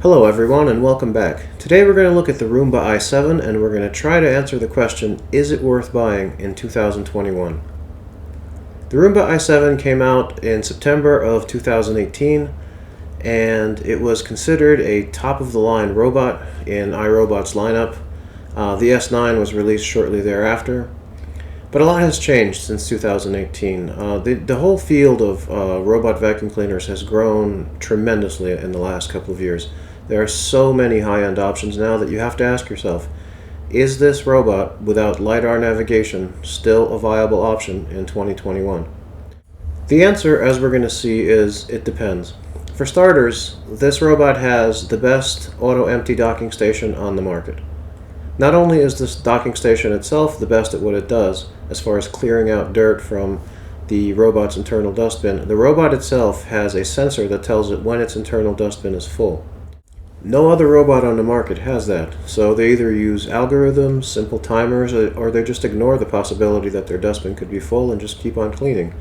Hello everyone and welcome back. Today we're going to look at the Roomba i7 and we're going to try to answer the question, is it worth buying in 2021? The Roomba i7 came out in September of 2018 and it was considered a top-of-the-line robot in iRobot's lineup. The S9 was released shortly thereafter. But a lot has changed since 2018. The whole field of robot vacuum cleaners has grown tremendously in the last couple of years. There are so many high-end options now that you have to ask yourself, is this robot without LiDAR navigation still a viable option in 2021? The answer, as we're going to see, is it depends. For starters, this robot has the best auto-empty docking station on the market. Not only is this docking station itself the best at what it does, as far as clearing out dirt from the robot's internal dustbin, the robot itself has a sensor that tells it when its internal dustbin is full. No other robot on the market has that, so they either use algorithms, simple timers, or they just ignore the possibility that their dustbin could be full and just keep on cleaning.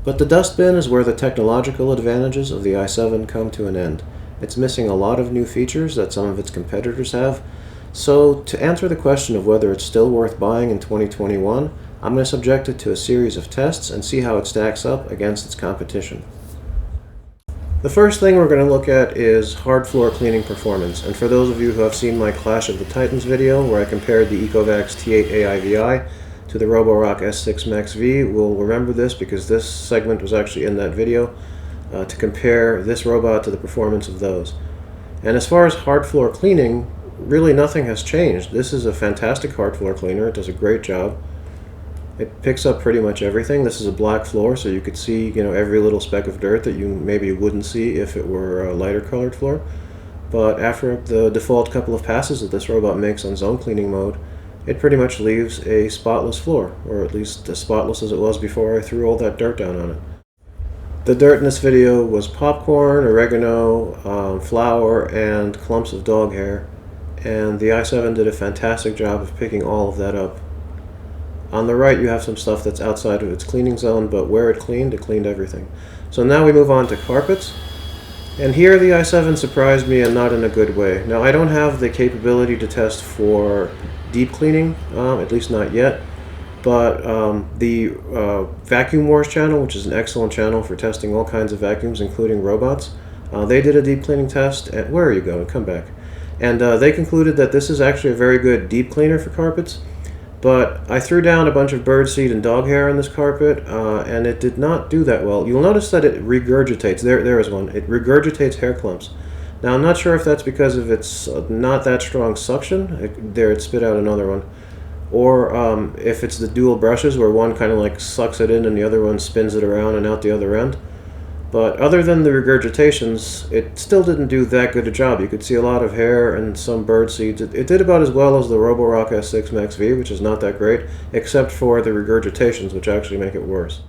But the dustbin is where the technological advantages of the i7 come to an end. It's missing a lot of new features that some of its competitors have. So, to answer the question of whether it's still worth buying in 2021, I'm going to subject it to a series of tests and see how it stacks up against its competition. The first thing we're going to look at is hard floor cleaning performance, and for those of you who have seen my Clash of the Titans video where I compared the Ecovacs T8 AIVI to the Roborock S6 Max V, will remember this because this segment was actually in that video to compare this robot to the performance of those. And as far as hard floor cleaning, really nothing has changed. This is a fantastic hard floor cleaner. It does a great job. It picks up pretty much everything. This is a black floor, so you could see, every little speck of dirt that you maybe wouldn't see if it were a lighter colored floor. But after the default couple of passes that this robot makes on zone cleaning mode, it pretty much leaves a spotless floor, or at least as spotless as it was before I threw all that dirt down on it. The dirt in this video was popcorn, oregano, flour, and clumps of dog hair, and the i7 did a fantastic job of picking all of that up. On the right you have some stuff that's outside of its cleaning zone, but where it cleaned everything. So now we move on to carpets. And here the i7 surprised me, and not in a good way. Now I don't have the capability to test for deep cleaning, at least not yet. But the Vacuum Wars channel, which is an excellent channel for testing all kinds of vacuums, including robots, they did a deep cleaning test. Where are you going? Come back. And they concluded that this is actually a very good deep cleaner for carpets. But I threw down a bunch of birdseed and dog hair on this carpet, and it did not do that well. You'll notice that it regurgitates. There is one. It regurgitates hair clumps. Now, I'm not sure if that's because of its not that strong suction. It spit out another one. Or if it's the dual brushes where one kind of like sucks it in and the other one spins it around and out the other end. But other than the regurgitations, it still didn't do that good a job. You could see a lot of hair and some bird seeds. It did about as well as the Roborock S6 Max V, which is not that great, except for the regurgitations, which actually make it worse.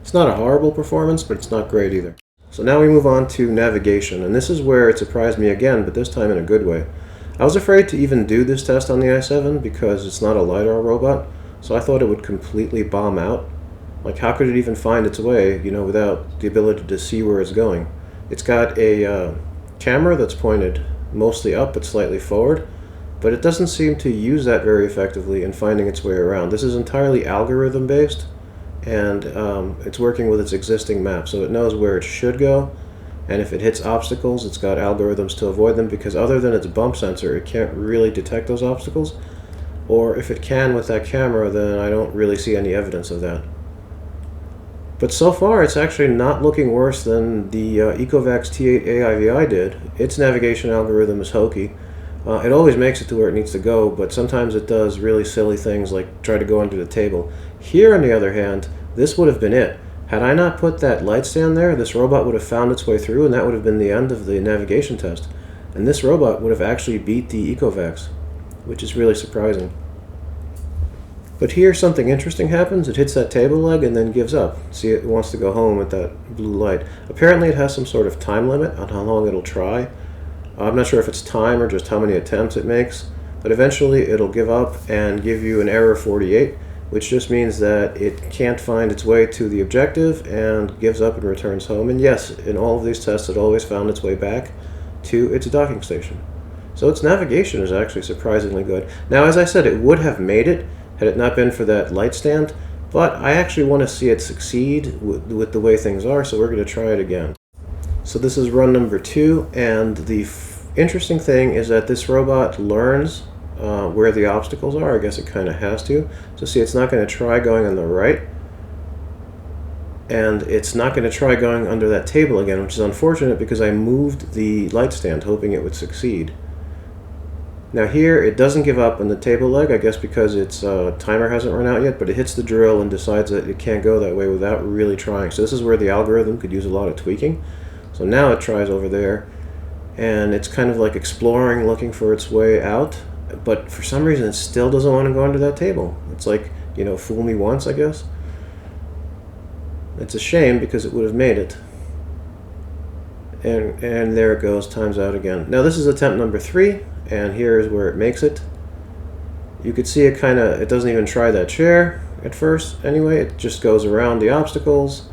It's not a horrible performance, but it's not great either. So now we move on to navigation, and this is where it surprised me again, but this time in a good way. I was afraid to even do this test on the i7 because it's not a LiDAR robot, so I thought it would completely bomb out. Like, how could it even find its way, without the ability to see where it's going? It's got a camera that's pointed mostly up but slightly forward, but it doesn't seem to use that very effectively in finding its way around. This is entirely algorithm based, and it's working with its existing map, so it knows where it should go, and if it hits obstacles, it's got algorithms to avoid them, because other than its bump sensor, it can't really detect those obstacles, or if it can with that camera, then I don't really see any evidence of that. But so far, it's actually not looking worse than the Ecovacs T8 AIVI did. Its navigation algorithm is hokey. It always makes it to where it needs to go, but sometimes it does really silly things like try to go under the table. Here, on the other hand, this would have been it. Had I not put that light stand there, this robot would have found its way through, and that would have been the end of the navigation test. And this robot would have actually beat the Ecovacs, which is really surprising. But here something interesting happens. It hits that table leg and then gives up. See, it wants to go home with that blue light. Apparently it has some sort of time limit on how long it'll try. I'm not sure if it's time or just how many attempts it makes, but eventually it'll give up and give you an error 48, which just means that it can't find its way to the objective and gives up and returns home. And yes, in all of these tests it always found its way back to its docking station. So its navigation is actually surprisingly good. Now, as I said, it would have made it had it not been for that light stand, but I actually want to see it succeed with the way things are, so we're going to try it again. So this is run number 2, and the interesting thing is that this robot learns where the obstacles are. I guess it kind of has to. So see, it's not going to try going on the right, and it's not going to try going under that table again, which is unfortunate because I moved the light stand hoping it would succeed. Now here, it doesn't give up on the table leg, I guess because its timer hasn't run out yet, but it hits the drill and decides that it can't go that way without really trying. So this is where the algorithm could use a lot of tweaking. So now it tries over there, and it's kind of like exploring, looking for its way out, but for some reason it still doesn't want to go under that table. It's like, you know, fool me once, I guess. It's a shame because it would have made it. And there it goes, times out again. Now this is attempt number 3, and here is where it makes it. You could see it doesn't even try that chair at first anyway. It just goes around the obstacles.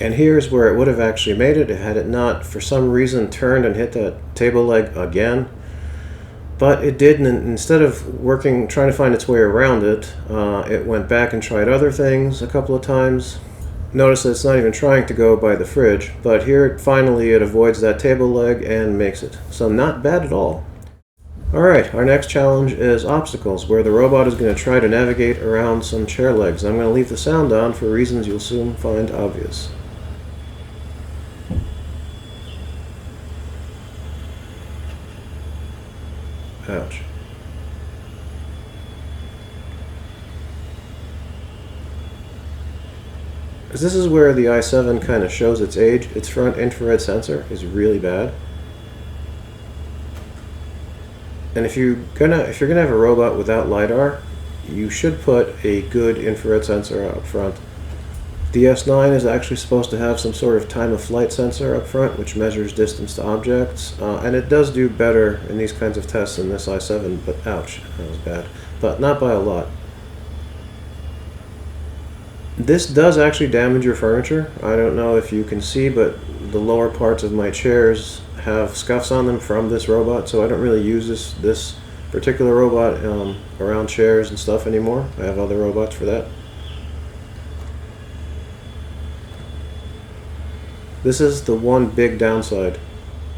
And here's where it would have actually made it had it not, for some reason, turned and hit that table leg again. But it did, and instead of trying to find its way around it, it went back and tried other things a couple of times. Notice that it's not even trying to go by the fridge, but here finally it avoids that table leg and makes it. So not bad at all. Alright, our next challenge is obstacles, where the robot is going to try to navigate around some chair legs. I'm going to leave the sound on for reasons you'll soon find obvious. Ouch. This is where the i7 kind of shows its age. Its front infrared sensor is really bad. And if you're gonna have a robot without LiDAR, you should put a good infrared sensor up front. The S9 is actually supposed to have some sort of time of flight sensor up front, which measures distance to objects, and it does do better in these kinds of tests than this i7, but ouch, that was bad. But not by a lot. This does actually damage your furniture. I don't know if you can see, but the lower parts of my chairs have scuffs on them from this robot, so I don't really use this particular robot around chairs and stuff anymore. I have other robots for that. This is the one big downside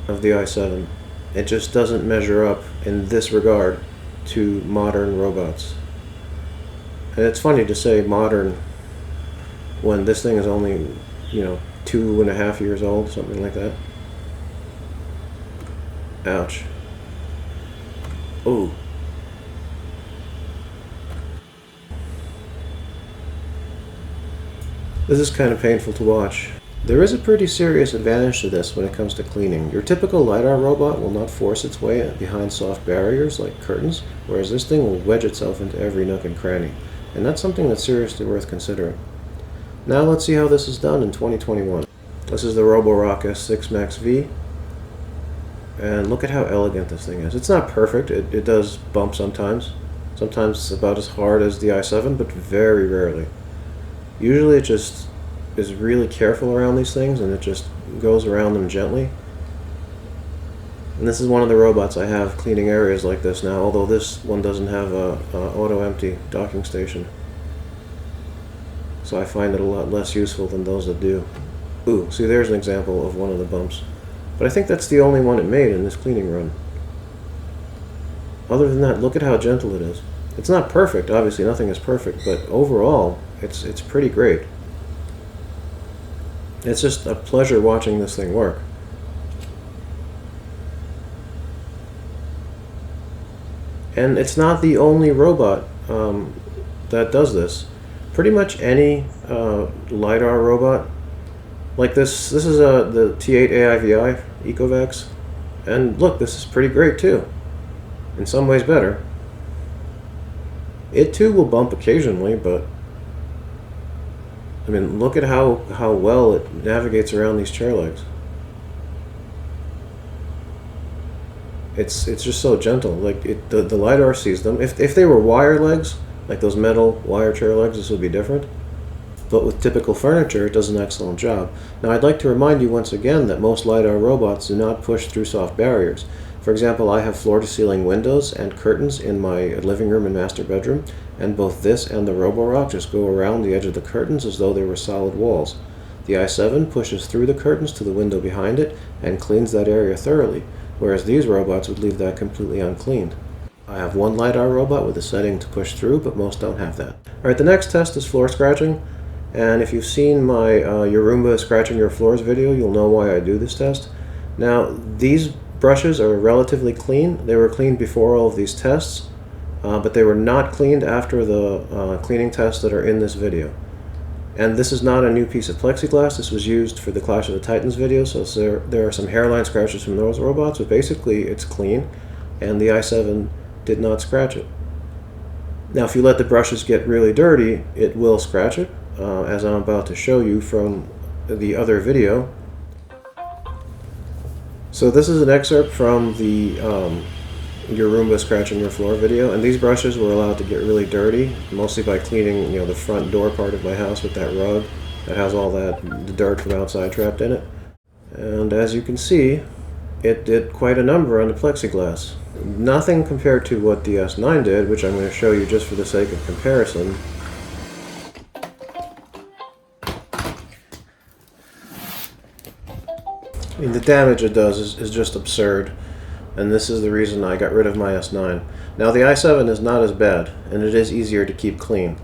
of the i7. It just doesn't measure up in this regard to modern robots. And it's funny to say modern when this thing is only, 2.5 years old, something like that. Ouch. Ooh. This is kind of painful to watch. There is a pretty serious advantage to this when it comes to cleaning. Your typical LiDAR robot will not force its way behind soft barriers like curtains, whereas this thing will wedge itself into every nook and cranny. And that's something that's seriously worth considering. Now let's see how this is done in 2021. This is the Roborock S6 Max V. And look at how elegant this thing is. It's not perfect. It does bump sometimes. Sometimes it's about as hard as the i7, but very rarely. Usually it just is really careful around these things, and it just goes around them gently. And this is one of the robots I have cleaning areas like this now, although this one doesn't have a auto-empty docking station. So I find it a lot less useful than those that do. Ooh, see, there's an example of one of the bumps. But I think that's the only one it made in this cleaning run. Other than that, look at how gentle it is. It's not perfect, obviously nothing is perfect, but overall, it's pretty great. It's just a pleasure watching this thing work. And it's not the only robot that does this. Pretty much any LiDAR robot, like this is the T8 AIVI Ecovacs, and look, this is pretty great too. In some ways better. It too will bump occasionally, but I mean, look at how well it navigates around these chair legs. It's just so gentle. Like the LiDAR sees them. If they were wire legs, like those metal wire chair legs, this would be different. but with typical furniture, it does an excellent job. Now, I'd like to remind you once again that most LiDAR robots do not push through soft barriers. For example, I have floor-to-ceiling windows and curtains in my living room and master bedroom, and both this and the Roborock just go around the edge of the curtains as though they were solid walls. The i7 pushes through the curtains to the window behind it and cleans that area thoroughly, whereas these robots would leave that completely uncleaned. I have one LiDAR robot with a setting to push through, but most don't have that. Alright, the next test is floor scratching, and if you've seen my Your Roomba Scratching Your Floors video, you'll know why I do this test. Now, these brushes are relatively clean. They were cleaned before all of these tests, but they were not cleaned after the cleaning tests that are in this video. And this is not a new piece of plexiglass. This was used for the Clash of the Titans video, so there are some hairline scratches from those robots, but basically it's clean, and the i7 did not scratch it. Now, if you let the brushes get really dirty, it will scratch it, as I'm about to show you from the other video. So this is an excerpt from the Your Roomba Scratching Your Floor video, and these brushes were allowed to get really dirty, mostly by cleaning, the front door part of my house with that rug that has all the dirt from outside trapped in it. And as you can see, it did quite a number on the plexiglass. Nothing compared to what the S9 did, which I'm going to show you just for the sake of comparison. I mean, the damage it does is just absurd, and this is the reason I got rid of my S9. Now, the i7 is not as bad, and it is easier to keep clean.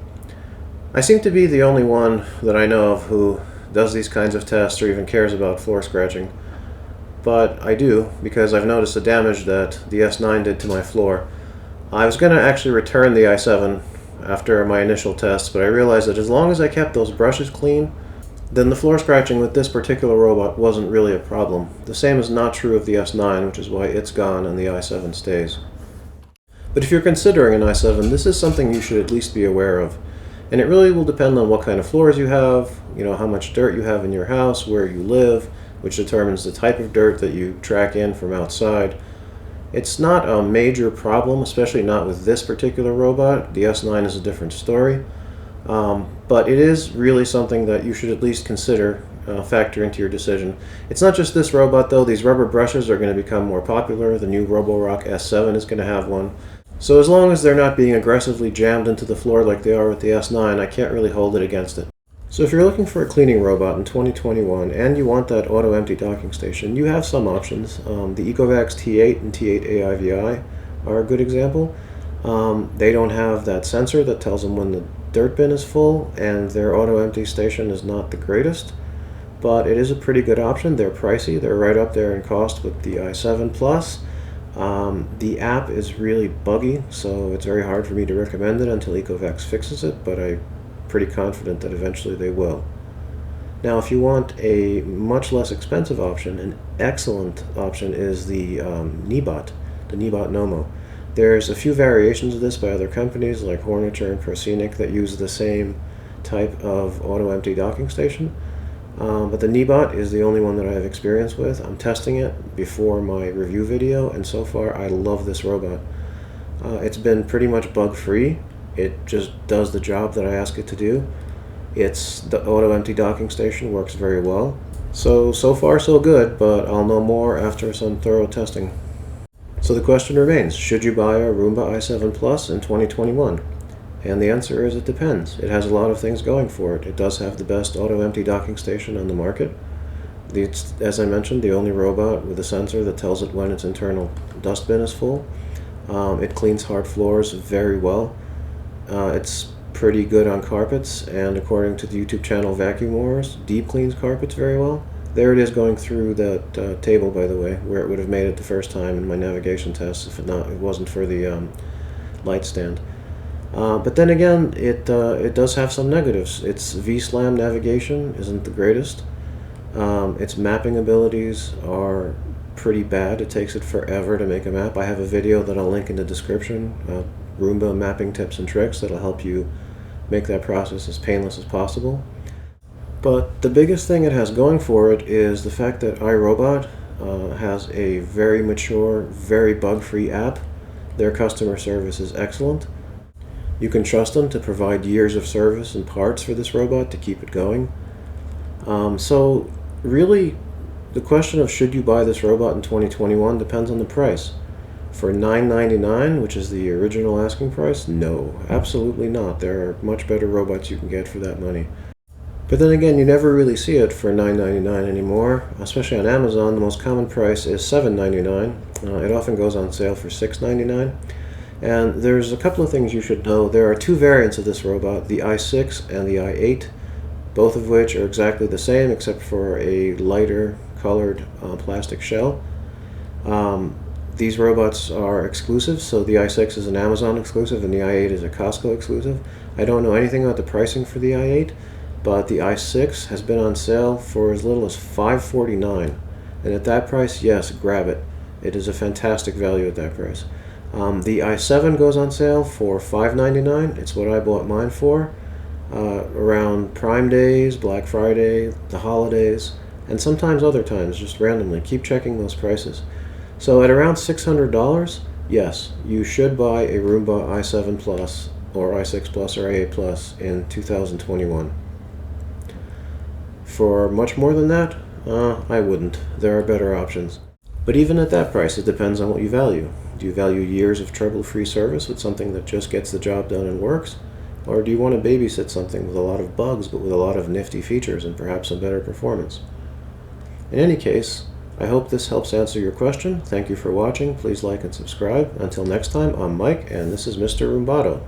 I seem to be the only one that I know of who does these kinds of tests or even cares about floor scratching. But I do, because I've noticed the damage that the S9 did to my floor. I was going to actually return the i7 after my initial tests, but I realized that as long as I kept those brushes clean, then the floor scratching with this particular robot wasn't really a problem. The same is not true of the S9, which is why it's gone and the i7 stays. But if you're considering an i7, this is something you should at least be aware of. And it really will depend on what kind of floors you have, how much dirt you have in your house, where you live, which determines the type of dirt that you track in from outside. It's not a major problem, especially not with this particular robot. The S9 is a different story. But it is really something that you should at least consider, factor into your decision. It's not just this robot though. These rubber brushes are going to become more popular. The new Roborock S7 is going to have one. So as long as they're not being aggressively jammed into the floor like they are with the S9, I can't really hold it against it. So if you're looking for a cleaning robot in 2021 and you want that auto-empty docking station, you have some options. The Ecovacs T8 and T8 AIVI are a good example. They don't have that sensor that tells them when the dirt bin is full, and their auto-empty station is not the greatest, but it is a pretty good option. They're pricey. They're right up there in cost with the i7 Plus. The app is really buggy, so it's very hard for me to recommend it until Ecovacs fixes it, but I'm pretty confident that eventually they will. Now, if you want a much less expensive option, an excellent option is the Kneebot, the Kneebot Nomo. There's a few variations of this by other companies like Horniture and Proscenic that use the same type of auto-empty docking station. But the Kneebot is the only one that I have experience with. I'm testing it before my review video, and so far I love this robot. It's been pretty much bug-free. It just does the job that I ask it to do. The auto-empty docking station works very well. So far so good, but I'll know more after some thorough testing. So the question remains, should you buy a Roomba i7 Plus in 2021? And the answer is it depends. It has a lot of things going for it. It does have the best auto-empty docking station on the market. It's, as I mentioned, the only robot with a sensor that tells it when its internal dustbin is full. It cleans hard floors very well. It's pretty good on carpets, and according to the YouTube channel Vacuum Wars, deep cleans carpets very well. There it is going through that table, by the way, where it would have made it the first time in my navigation tests if it wasn't for the light stand. But then again, it does have some negatives. Its V-SLAM navigation isn't the greatest. Its mapping abilities are pretty bad. It takes it forever to make a map. I have a video that I'll link in the description, Roomba mapping tips and tricks that'll help you make that process as painless as possible. But the biggest thing it has going for it is the fact that iRobot has a very mature, very bug-free app. Their customer service is excellent. You can trust them to provide years of service and parts for this robot to keep it going. So really, the question of should you buy this robot in 2021 depends on the price. For $9.99, which is the original asking price, no, absolutely not. There are much better robots you can get for that money. But then again, you never really see it for $9.99 anymore, especially on Amazon. The most common price is $7.99. It often goes on sale for $6.99. And there's a couple of things you should know. There are two variants of this robot, the i6 and the i8, both of which are exactly the same except for a lighter colored plastic shell. These robots are exclusive, so the i6 is an Amazon exclusive and the i8 is a Costco exclusive. I don't know anything about the pricing for the i8, but the i6 has been on sale for as little as $549. And at that price, yes, grab it. It is a fantastic value at that price. The i7 goes on sale for $599. It's what I bought mine for. Around Prime Days, Black Friday, the holidays, and sometimes other times, just randomly. Keep checking those prices. So at around $600, yes, you should buy a Roomba i7 Plus or i6 Plus or i8 Plus in 2021. For much more than that, I wouldn't. There are better options. But even at that price, it depends on what you value. Do you value years of trouble-free service with something that just gets the job done and works? Or do you want to babysit something with a lot of bugs but with a lot of nifty features and perhaps some better performance? In any case, I hope this helps answer your question. Thank you for watching. Please like and subscribe. Until next time, I'm Mike, and this is Mr. Roombato.